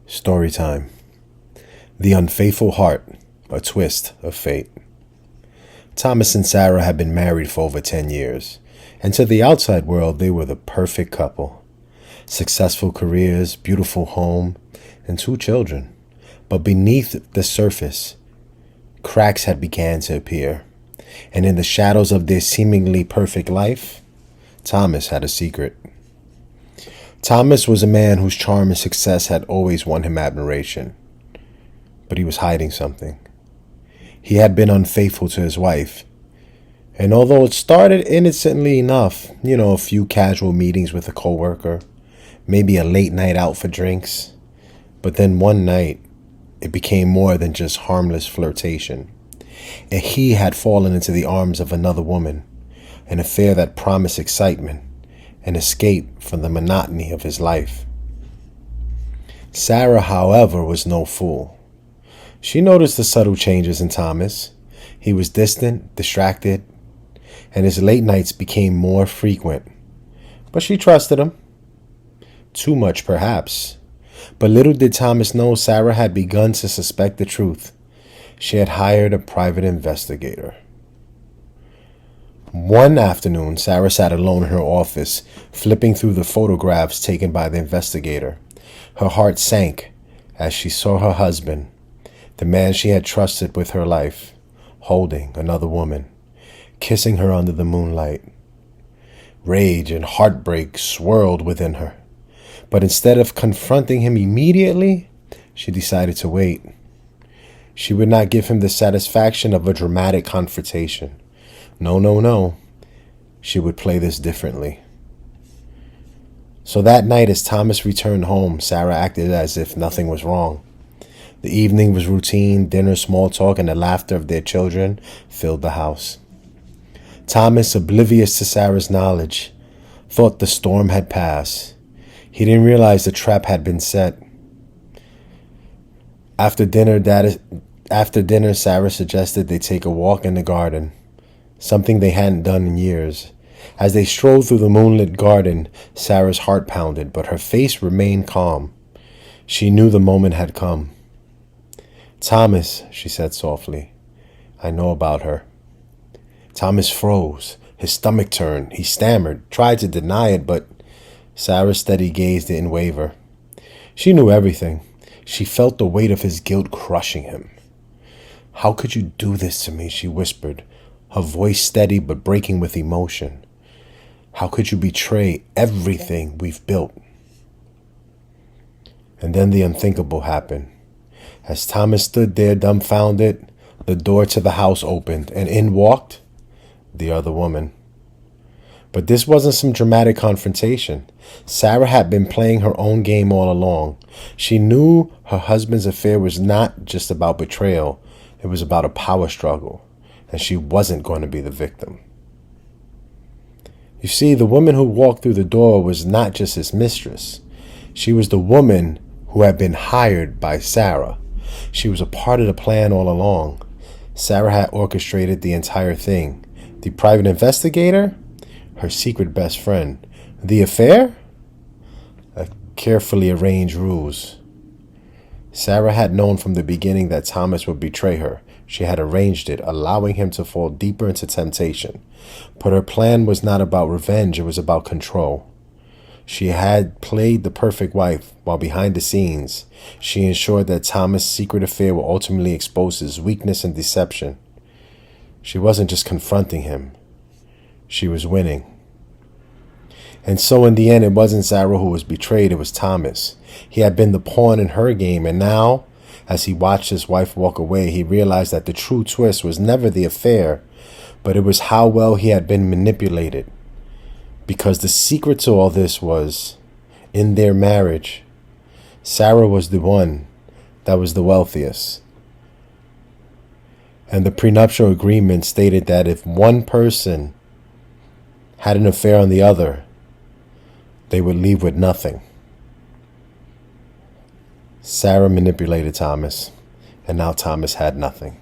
Story time. The Unfaithful Heart, a twist of fate. Thomas and Sarah had been married for over 10 years, and to the outside world, they were the perfect couple. Successful careers, beautiful home, and 2 children. But beneath the surface, cracks had begun to appear, and in the shadows of their seemingly perfect life, Thomas had a secret. Thomas was a man whose charm and success had always won him admiration. But he was hiding something. He had been unfaithful to his wife. And although it started innocently enough, a few casual meetings with a coworker, maybe a late night out for drinks, but then one night, it became more than just harmless flirtation. And he had fallen into the arms of another woman, an affair that promised excitement, an escape from the monotony of his life. Sarah, however, was no fool. She noticed the subtle changes in Thomas. He was distant, distracted, and his late nights became more frequent. But she trusted him. Too much, perhaps. But little did Thomas know Sarah had begun to suspect the truth. She had hired a private investigator. One afternoon, Sarah sat alone in her office, flipping through the photographs taken by the investigator. Her heart sank as she saw her husband, the man she had trusted with her life, holding another woman, kissing her under the moonlight. Rage and heartbreak swirled within her. But instead of confronting him immediately, she decided to wait. She would not give him the satisfaction of a dramatic confrontation. No. She would play this differently. So that night, as Thomas returned home, Sarah acted as if nothing was wrong. The evening was routine, dinner, small talk, and the laughter of their children filled the house. Thomas, oblivious to Sarah's knowledge, thought the storm had passed. He didn't realize the trap had been set. After dinner, Sarah suggested they take a walk in the garden, something they hadn't done in years. As they strolled through the moonlit garden, Sarah's heart pounded, but her face remained calm. She knew the moment had come. "Thomas," she said softly, "I know about her." Thomas froze. His stomach turned. He stammered, tried to deny it, but Sarah's steady gaze didn't waver. She knew everything. She felt the weight of his guilt crushing him. "How could you do this to me?" she whispered, her voice steady but breaking with emotion. "How could you betray everything we've built?" And then the unthinkable happened. As Thomas stood there dumbfounded, the door to the house opened, and in walked the other woman. But this wasn't some dramatic confrontation. Sarah had been playing her own game all along. She knew her husband's affair was not just about betrayal. It was about a power struggle, and she wasn't going to be the victim. You see, the woman who walked through the door was not just his mistress. She was the woman who had been hired by Sarah. She was a part of the plan all along. Sarah had orchestrated the entire thing. The private investigator, her secret best friend. The affair, a carefully arranged ruse. Sarah had known from the beginning that Thomas would betray her. She had arranged it, allowing him to fall deeper into temptation. But her plan was not about revenge, it was about control. She had played the perfect wife, while behind the scenes, she ensured that Thomas' secret affair would ultimately expose his weakness and deception. She wasn't just confronting him, she was winning. And so in the end, it wasn't Sarah who was betrayed, it was Thomas. He had been the pawn in her game, and now, as he watched his wife walk away, he realized that the true twist was never the affair, but it was how well he had been manipulated. Because the secret to all this was, in their marriage, Sarah was the one that was the wealthiest. And the prenuptial agreement stated that if one person had an affair on the other, they would leave with nothing. Sarah manipulated Thomas, and now Thomas had nothing.